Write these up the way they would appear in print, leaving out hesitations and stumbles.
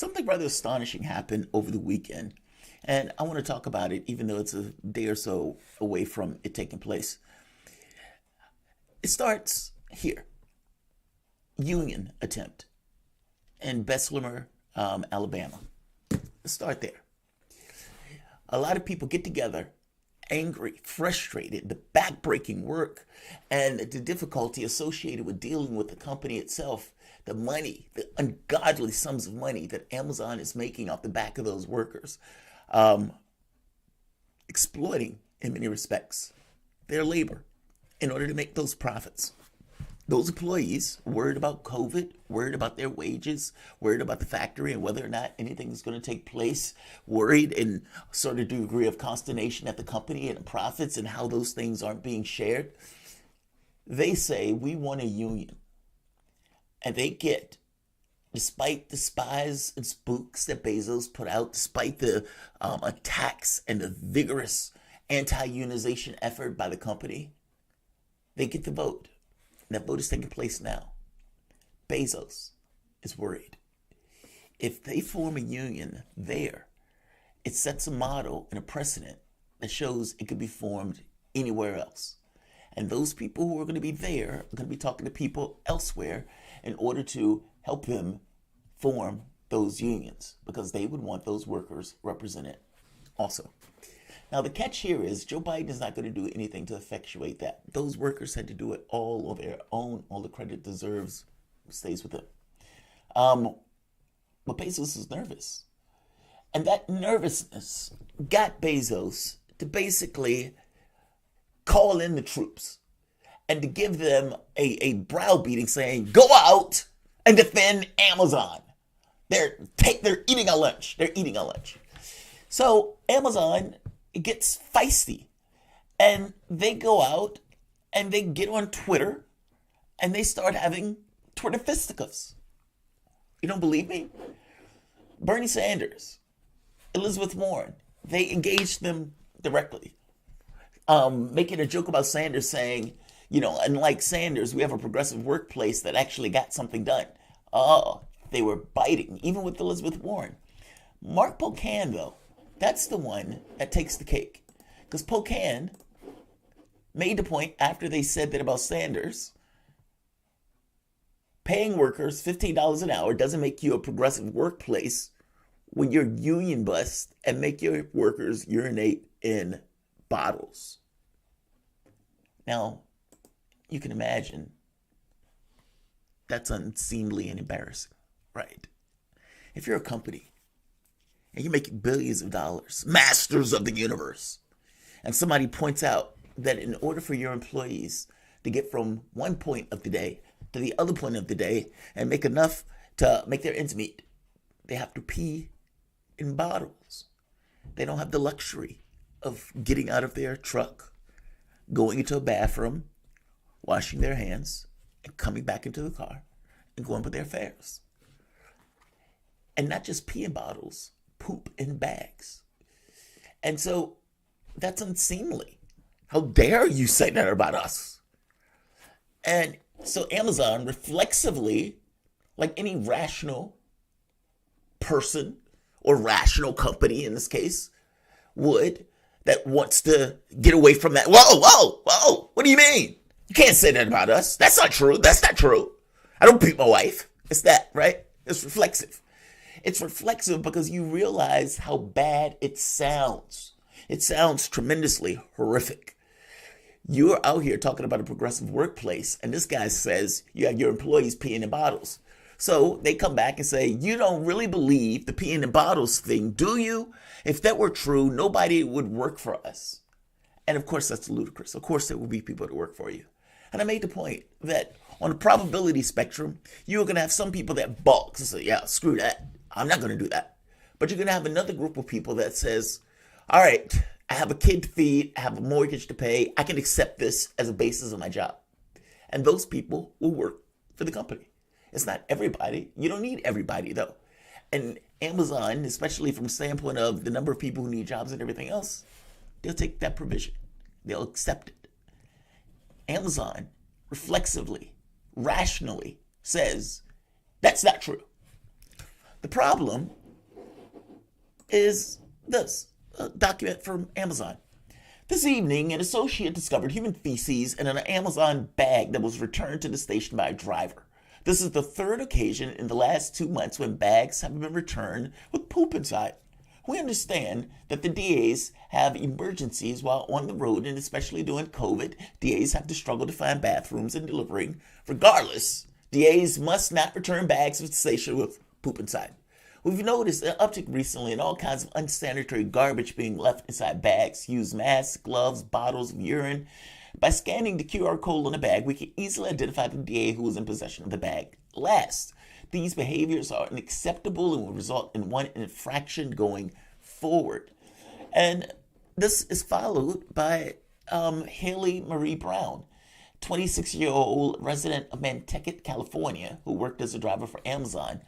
Something rather astonishing happened over the weekend, and I want to talk about it even though it's a day or so away from it taking place. It starts here. Union attempt in Bessemer, Alabama. Let's start there. A lot of people get together, angry, frustrated, the backbreaking work, and the difficulty associated with dealing with the company itself, the money, the ungodly sums of money that Amazon is making off the back of those workers, exploiting in many respects their labor in order to make those profits. Those employees worried about COVID, worried about their wages, worried about the factory and whether or not anything is going to take place, worried in sort of degree of consternation at the company and the profits and how those things aren't being shared. They say, we want a union. And they get, despite the spies and spooks that Bezos put out, despite the attacks and the vigorous anti-unionization effort by the company, they get the vote. That vote is taking place now. Bezos is worried. If they form a union there, it sets a model and a precedent that shows it could be formed anywhere else. And those people who are going to be there are going to be talking to people elsewhere in order to help them form those unions because they would want those workers represented also. Now, the catch here is Joe Biden is not going to do anything to effectuate that. Those workers had to do it all on their own. All the credit deserves stays with them. But Bezos is nervous. And that nervousness got Bezos to basically call in the troops and to give them a browbeating saying, go out and defend Amazon. They're eating our lunch. They're eating our lunch. So Amazon, it gets feisty, and they go out and they get on Twitter and they start having Twitter fisticuffs. You don't believe me? Bernie Sanders, Elizabeth Warren, they engaged them directly, making a joke about Sanders saying, unlike Sanders, we have a progressive workplace that actually got something done. Oh, they were biting, even with Elizabeth Warren. Mark Pocan, though, that's the one that takes the cake. Because Pocan made the point after they said that about Sanders, paying workers $15 an hour doesn't make you a progressive workplace when you're union bust and make your workers urinate in bottles. Now, you can imagine that's unseemly and embarrassing, right? If you're a company and you're making billions of dollars, masters of the universe, and somebody points out that in order for your employees to get from one point of the day to the other point of the day and make enough to make their ends meet, they have to pee in bottles. They don't have the luxury of getting out of their truck, going into a bathroom, washing their hands, and coming back into the car and going with their affairs. And not just pee in bottles, poop in bags. And so that's unseemly. How dare you say that about us? And so Amazon reflexively, like any rational person or rational company in this case would, that wants to get away from that. Whoa, what do you mean? You can't say that about us. That's not true. That's not true. I don't beat my wife. It's that, right? It's reflexive. It's reflexive because you realize how bad it sounds. It sounds tremendously horrific. You're out here talking about a progressive workplace, and this guy says you have your employees peeing in bottles. So they come back and say, you don't really believe the peeing in bottles thing, do you? If that were true, nobody would work for us. And of course, that's ludicrous. Of course, there will be people to work for you. And I made the point that on the probability spectrum, you're going to have some people that balk and say, yeah, screw that. I'm not going to do that. But you're going to have another group of people that says, all right, I have a kid to feed, I have a mortgage to pay, I can accept this as a basis of my job. And those people will work for the company. It's not everybody. You don't need everybody, though. And Amazon, especially from the standpoint of the number of people who need jobs and everything else, they'll take that provision. They'll accept it. Amazon reflexively, rationally says, that's not true. The problem is this a document from Amazon. This evening, an associate discovered human feces in an Amazon bag that was returned to the station by a driver. This is the third occasion in the last 2 months when bags have been returned with poop inside. We understand that the DAs have emergencies while on the road, and especially during COVID, DAs have to struggle to find bathrooms and delivering. Regardless, DAs must not return bags to the station with poop inside. We've noticed an uptick recently in all kinds of unsanitary garbage being left inside bags, used masks, gloves, bottles of urine. By scanning the QR code on the bag, we can easily identify the DA who is in possession of the bag. Last, these behaviors are unacceptable and will result in one infraction going forward. And this is followed by Haley Marie Brown, 26-year-old resident of Nantucket, California, who worked as a driver for Amazon.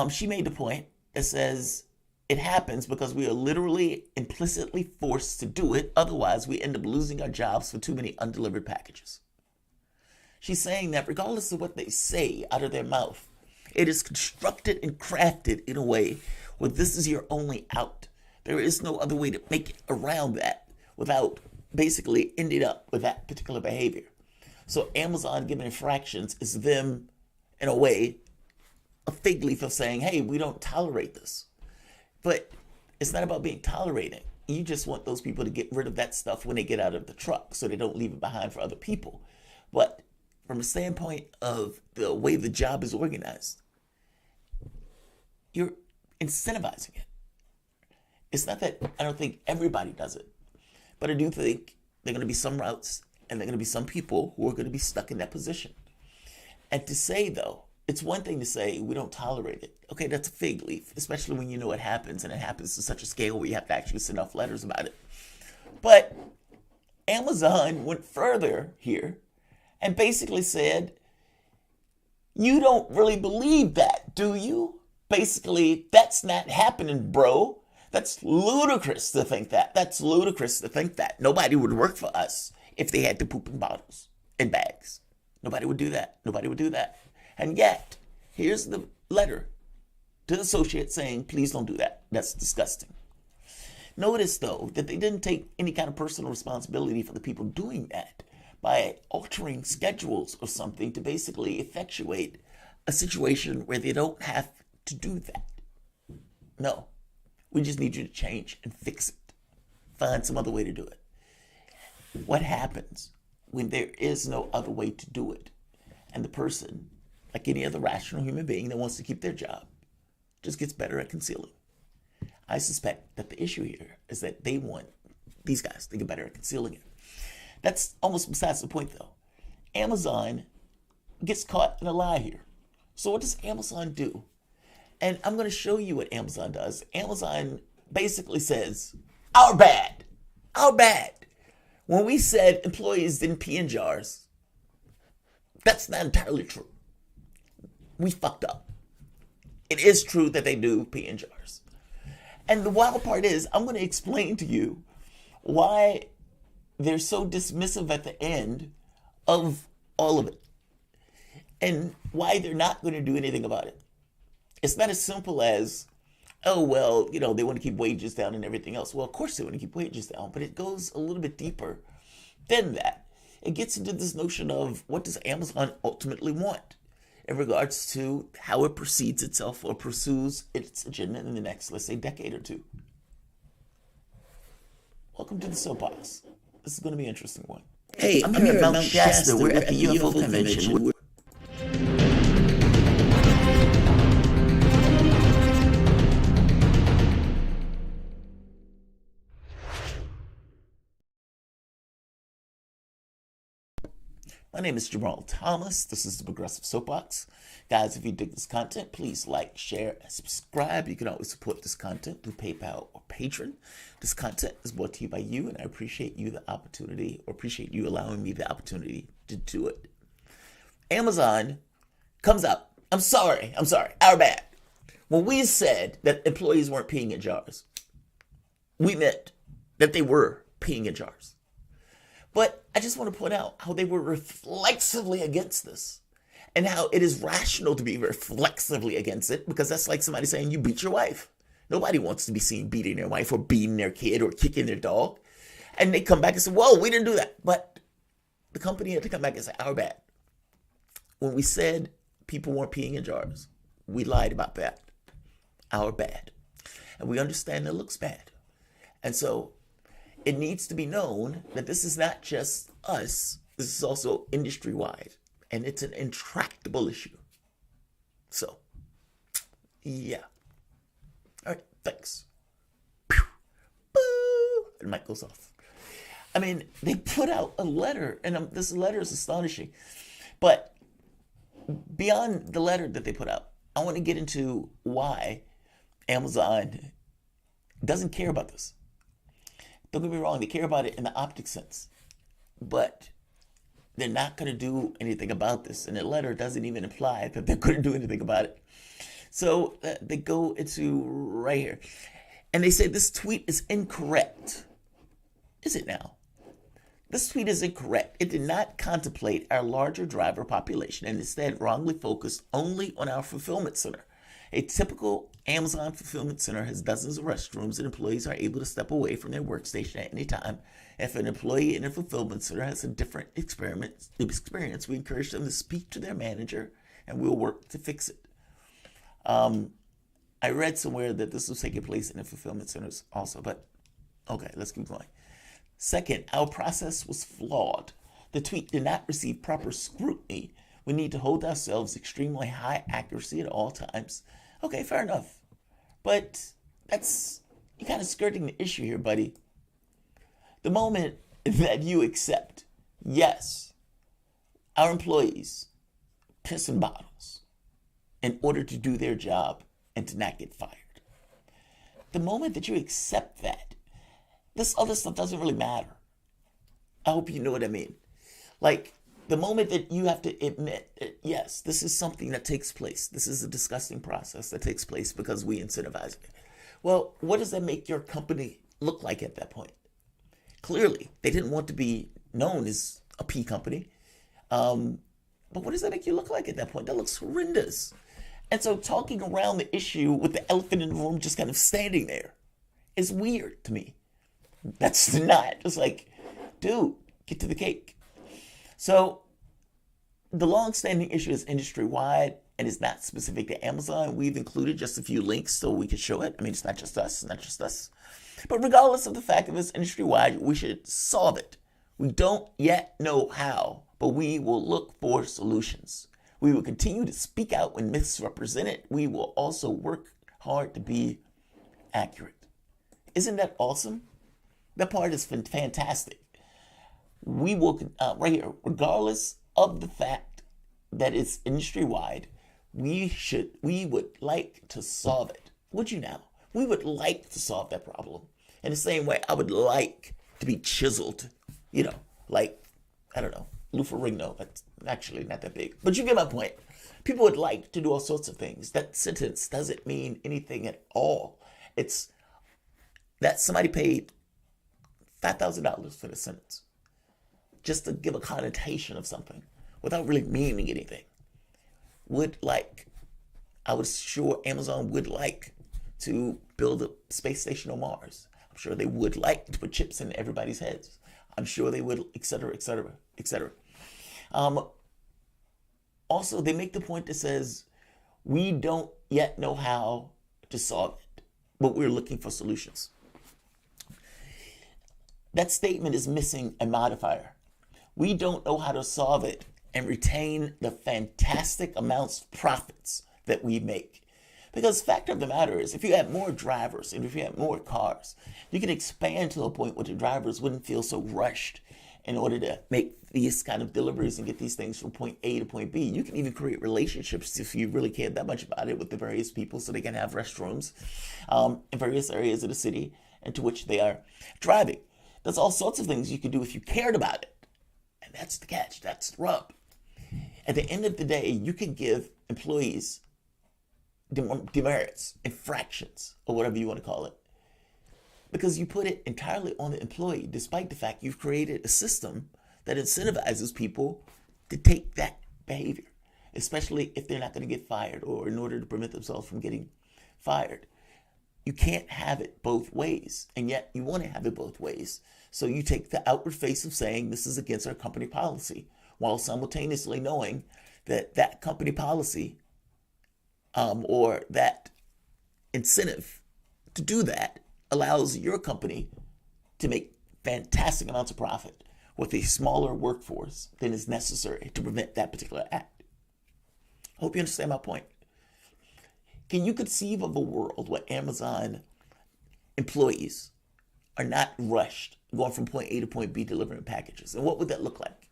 She made the point that says it happens because we are literally implicitly forced to do it. Otherwise, we end up losing our jobs for too many undelivered packages. She's saying that regardless of what they say out of their mouth, it is constructed and crafted in a way where this is your only out. There is no other way to make it around that without basically ending up with that particular behavior. So Amazon giving infractions is them, in a way, a fig leaf of saying, hey, we don't tolerate this. But it's not about being tolerated. You just want those people to get rid of that stuff when they get out of the truck so they don't leave it behind for other people. But from a standpoint of the way the job is organized, you're incentivizing it. It's not that I don't think everybody does it, but I do think there are going to be some routes and there are going to be some people who are going to be stuck in that position. And to say, though, it's one thing to say we don't tolerate it. Okay, that's a fig leaf, especially when you know it happens and it happens to such a scale where you have to actually send off letters about it. But Amazon went further here and basically said, you don't really believe that, do you? Basically, that's not happening, bro. That's ludicrous to think that. That's ludicrous to think that. Nobody would work for us if they had to poop in bottles and bags. Nobody would do that. Nobody would do that. And yet, here's the letter to the associate saying, please don't do that. That's disgusting. Notice, though, that they didn't take any kind of personal responsibility for the people doing that by altering schedules or something to basically effectuate a situation where they don't have to do that. No, we just need you to change and fix it. Find some other way to do it. What happens when there is no other way to do it and the person, like any other rational human being that wants to keep their job, just gets better at concealing? I suspect that the issue here is that they want these guys to get better at concealing it. That's almost besides the point, though. Amazon gets caught in a lie here. So what does Amazon do? And I'm going to show you what Amazon does. Amazon basically says, our bad. Our bad. When we said employees didn't pee in jars, that's not entirely true. We fucked up. It is true that they do pee in jars. And the wild part is, I'm going to explain to you why they're so dismissive at the end of all of it and why they're not going to do anything about it. It's not as simple as, oh, well, they want to keep wages down and everything else. Well, of course they want to keep wages down, but it goes a little bit deeper than that. It gets into this notion of what does Amazon ultimately want in regards to how it proceeds itself or pursues its agenda in the next, let's say, decade or two. Welcome to the Soapbox. This is going to be an interesting one. Hey, I'm here at Mount Shasta. We're at the UFO convention. My name is Jamarl Thomas. This is the Progressive Soapbox. Guys, if you dig this content, please like, share, and subscribe. You can always support this content through PayPal or Patreon. This content is brought to you by you, and I appreciate you appreciate you allowing me the opportunity to do it. Amazon comes out. I'm sorry. Our bad. When we said that employees weren't peeing in jars, we meant that they were peeing in jars. But I just want to point out how they were reflexively against this. and how it is rational to be reflexively against it, because that's like somebody saying you beat your wife. Nobody wants to be seen beating their wife or beating their kid or kicking their dog. And they come back and say, whoa, we didn't do that. But the company had to come back and say, our bad. When we said people weren't peeing in jars, we lied about that. Our bad. And we understand it looks bad. And so it needs to be known that this is not just us. This is also industry-wide. And it's an intractable issue. So, yeah. All right, thanks. Pew. Boo. And the mic goes off. I mean, they put out a letter, and this letter is astonishing. But beyond the letter that they put out, I want to get into why Amazon doesn't care about this. Don't get me wrong, they care about it in the optic sense. But they're not going to do anything about this. And the letter doesn't even imply that they're going to do anything about it. So they go into right here. And they say this tweet is incorrect. Is it now? This tweet is incorrect. It did not contemplate our larger driver population and instead wrongly focused only on our fulfillment center. A typical Amazon fulfillment center has dozens of restrooms and employees are able to step away from their workstation at any time. If an employee in a fulfillment center has a different experience, we encourage them to speak to their manager and we'll work to fix it. I read somewhere that this was taking place in the fulfillment centers also, but okay, let's keep going. Second, our process was flawed. The tweet did not receive proper scrutiny. We need to hold ourselves extremely high accuracy at all times. Okay, fair enough. But you're kind of skirting the issue here, buddy. The moment that you accept, yes, our employees piss in bottles in order to do their job and to not get fired. The moment that you accept that, this other stuff doesn't really matter. I hope you know what I mean. Like, the moment that you have to admit, yes, this is something that takes place. This is a disgusting process that takes place because we incentivize it. Well, what does that make your company look like at that point? Clearly, they didn't want to be known as a P company. But what does that make you look like at that point? That looks horrendous. And so talking around the issue with the elephant in the room just kind of standing there is weird to me. That's not just like, dude, get to the cake. So the long-standing issue is industry-wide and it's not specific to Amazon. We've included just a few links so we can show it. I mean, it's not just us. But regardless of the fact that it's industry-wide, we should solve it. We don't yet know how, but we will look for solutions. We will continue to speak out when misrepresented. We will also work hard to be accurate. Isn't that awesome? That part is fantastic. We will, right here, regardless of the fact that it's industry-wide, we would like to solve it. Would you now? We would like to solve that problem. In the same way, I would like to be chiseled, like, I don't know, Lou Ferrigno. That's actually not that big. But you get my point. People would like to do all sorts of things. That sentence doesn't mean anything at all. It's that somebody paid $5,000 for the sentence just to give a connotation of something without really meaning anything. I was sure Amazon would like to build a space station on Mars. I'm sure they would like to put chips in everybody's heads. I'm sure they would, et cetera, et cetera, et cetera. Also, they make the point that says, we don't yet know how to solve it, but we're looking for solutions. That statement is missing a modifier. We don't know how to solve it and retain the fantastic amounts of profits that we make. Because the fact of the matter is, if you have more drivers and if you have more cars, you can expand to a point where the drivers wouldn't feel so rushed in order to make these kind of deliveries and get these things from point A to point B. You can even create relationships if you really care that much about it with the various people so they can have restrooms in various areas of the city into which they are driving. There's all sorts of things you could do if you cared about it. And that's the catch. That's the rub. At the end of the day, you can give employees demerits, infractions, or whatever you want to call it, because you put it entirely on the employee, despite the fact you've created a system that incentivizes people to take that behavior. especially if they're not going to get fired or in order to prevent themselves from getting fired. You can't have it both ways, and yet you want to have it both ways. So you take the outward face of saying this is against our company policy, while simultaneously knowing that that company policy or that incentive to do that allows your company to make fantastic amounts of profit with a smaller workforce than is necessary to prevent that particular act. Hope you understand my point. Can you conceive of a world where Amazon employees are not rushed going from point A to point B delivering packages? And what would that look like?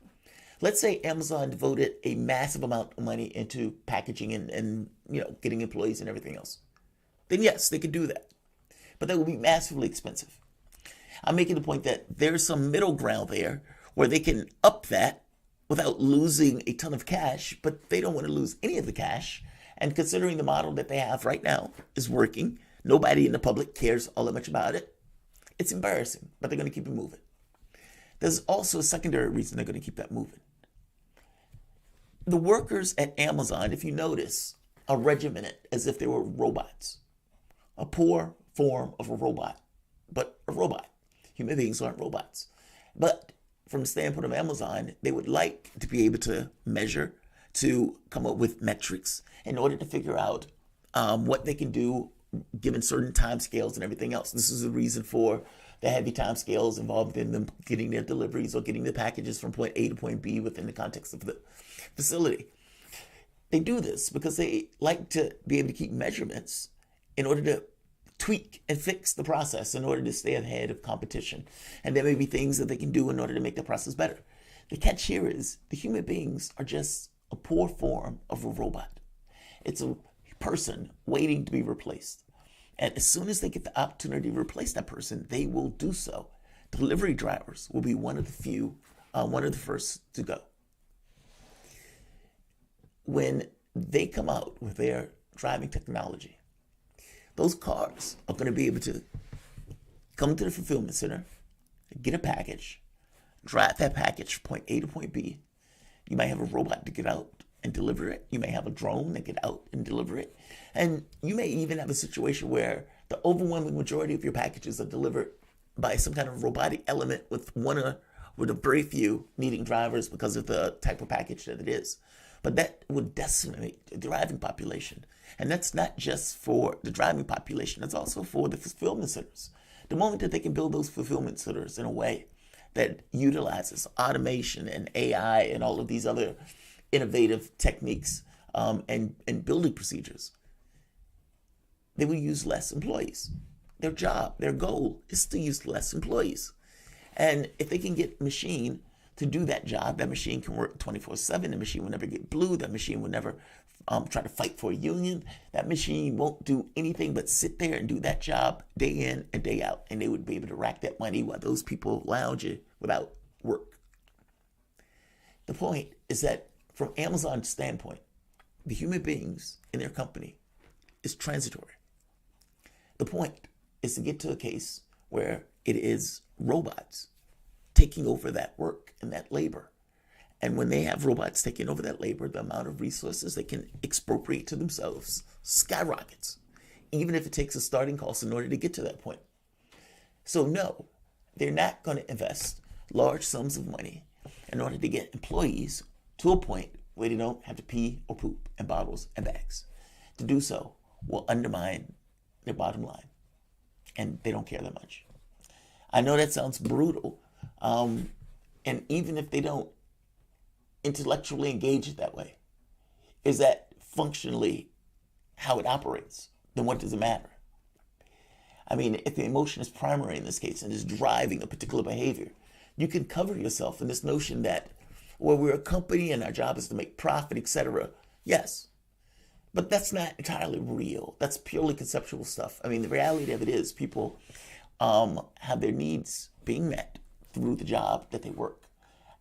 Let's say Amazon devoted a massive amount of money into packaging and getting employees and everything else. Then yes, they could do that. But that would be massively expensive. I'm making the point that there's some middle ground there where they can up that without losing a ton of cash, but they don't want to lose any of the cash. And considering the model that they have right now is working, nobody in the public cares all that much about it. It's embarrassing, but they're going to keep it moving. There's also a secondary reason they're going to keep that moving. The workers at Amazon, if you notice, are regimented as if they were robots. A poor form of a robot, but a robot. Human beings aren't robots. But from the standpoint of Amazon, they would like to be able to measure, to come up with metrics in order to figure out what they can do given certain time scales and everything else. This is the reason for the heavy time scales involved in them getting their deliveries or getting the packages from point A to point B within the context of the facility. They do this because they like to be able to keep measurements in order to tweak and fix the process in order to stay ahead of competition. And there may be things that they can do in order to make the process better. The catch here is the human beings are just a poor form of a robot. It's a person waiting to be replaced. And as soon as they get the opportunity to replace that person, they will do so. Delivery drivers will be one of the first to go. When they come out with their driving technology, those cars are going to be able to come to the fulfillment center, get a package, drive that package from point A to point B. You might have a robot to get out and deliver it. You may have a drone that get out and deliver it. And you may even have a situation where the overwhelming majority of your packages are delivered by some kind of robotic element with a very few needing drivers because of the type of package that it is. But that would decimate the driving population. And that's not just for the driving population, it's also for the fulfillment centers. The moment that they can build those fulfillment centers in a way that utilizes automation and AI and all of these other innovative techniques and building procedures, they will use less employees. Their job, their goal is to use less employees. And if they can get a machine to do that job, that machine can work 24/7. The machine will never get blue. That machine will never try to fight for a union. That machine won't do anything but sit there and do that job day in and day out. And they would be able to rack that money while those people lounge without work. The point is that from Amazon's standpoint, the human beings in their company is transitory. The point is to get to a case where it is robots taking over that work and that labor. And when they have robots taking over that labor, the amount of resources they can expropriate to themselves skyrockets, even if it takes a starting cost in order to get to that point. So no, they're not going to invest large sums of money in order to get employees to a point where they don't have to pee or poop in bottles and bags. To do so will undermine their bottom line, and they don't care that much. I know that sounds brutal, and even if they don't intellectually engage it that way, is that functionally how it operates? Then what does it matter? I mean, if the emotion is primary in this case and is driving a particular behavior, you can cover yourself in this notion that, well, we're a company and our job is to make profit, etc. Yes, but that's not entirely real. That's purely conceptual stuff. I mean, the reality of it is people have their needs being met through the job that they work.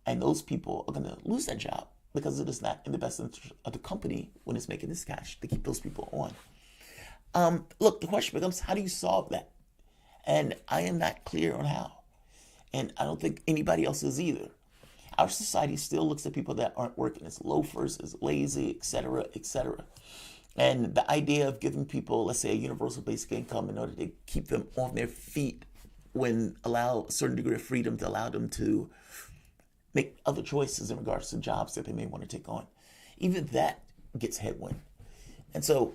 And those people are going to lose that job because it is not in the best interest of the company when it's making this cash to keep those people on. Look, the question becomes, how do you solve that? And I am not clear on how. And I don't think anybody else is either. Our society still looks at people that aren't working as loafers, as lazy, etc., etc. And the idea of giving people, let's say, a universal basic income in order to keep them on their feet when allow a certain degree of freedom to allow them to make other choices in regards to jobs that they may want to take on, even that gets headwind. And so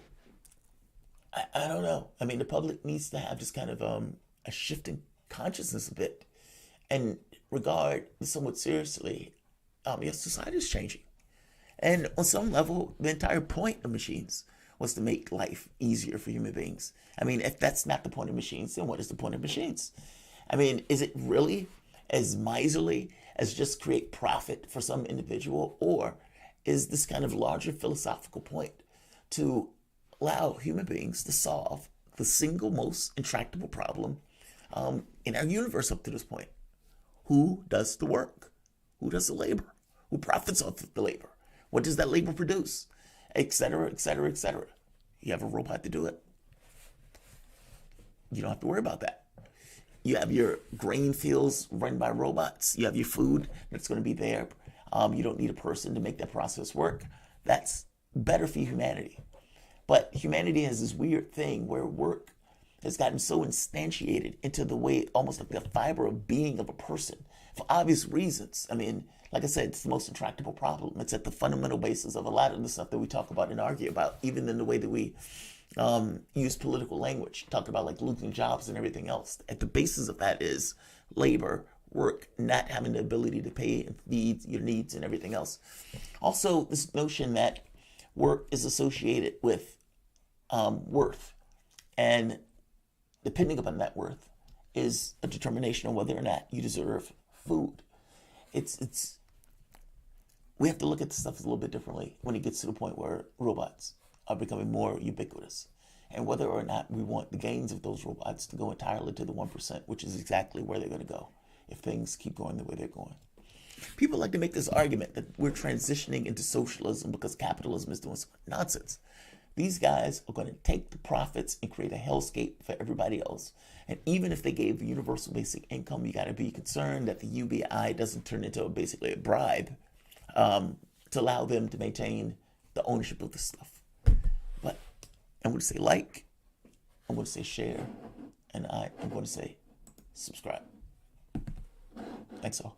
I don't know. I mean, the public needs to have just kind of a shifting consciousness a bit and regard somewhat seriously. Yes, society is changing. And on some level, the entire point of machines was to make life easier for human beings. I mean, if that's not the point of machines, then what is the point of machines? I mean, is it really as miserly as just create profit for some individual? Or is this kind of larger philosophical point to allow human beings to solve the single most intractable problem in our universe up to this point? Who does the work? Who does the labor? Who profits off of the labor? What does that labor produce? Etc., etc., etc. You have a robot to do it. You don't have to worry about that. You have your grain fields run by robots. You have your food that's going to be there. You don't need a person to make that process work. That's better for humanity. But humanity has this weird thing where work has gotten so instantiated into the way, almost like the fiber of being of a person, for obvious reasons. I mean, like I said, it's the most intractable problem. It's at the fundamental basis of a lot of the stuff that we talk about and argue about, even in the way that we use political language, talk about like losing jobs and everything else. At the basis of that is labor, work, not having the ability to pay and feed your needs and everything else. Also, this notion that work is associated with worth, and depending upon that worth is a determination of whether or not you deserve food. It's we have to look at the stuff a little bit differently when it gets to the point where robots are becoming more ubiquitous, and whether or not we want the gains of those robots to go entirely to the 1%, which is exactly where they're going to go if things keep going the way they're going. People like to make this argument that we're transitioning into socialism because capitalism is doing some nonsense. These guys are going to take the profits and create a hellscape for everybody else. And even if they gave universal basic income, you got to be concerned that the UBI doesn't turn into basically a bribe to allow them to maintain the ownership of this stuff. But I'm going to say like, I'm going to say share, and I'm going to say subscribe. Thanks all.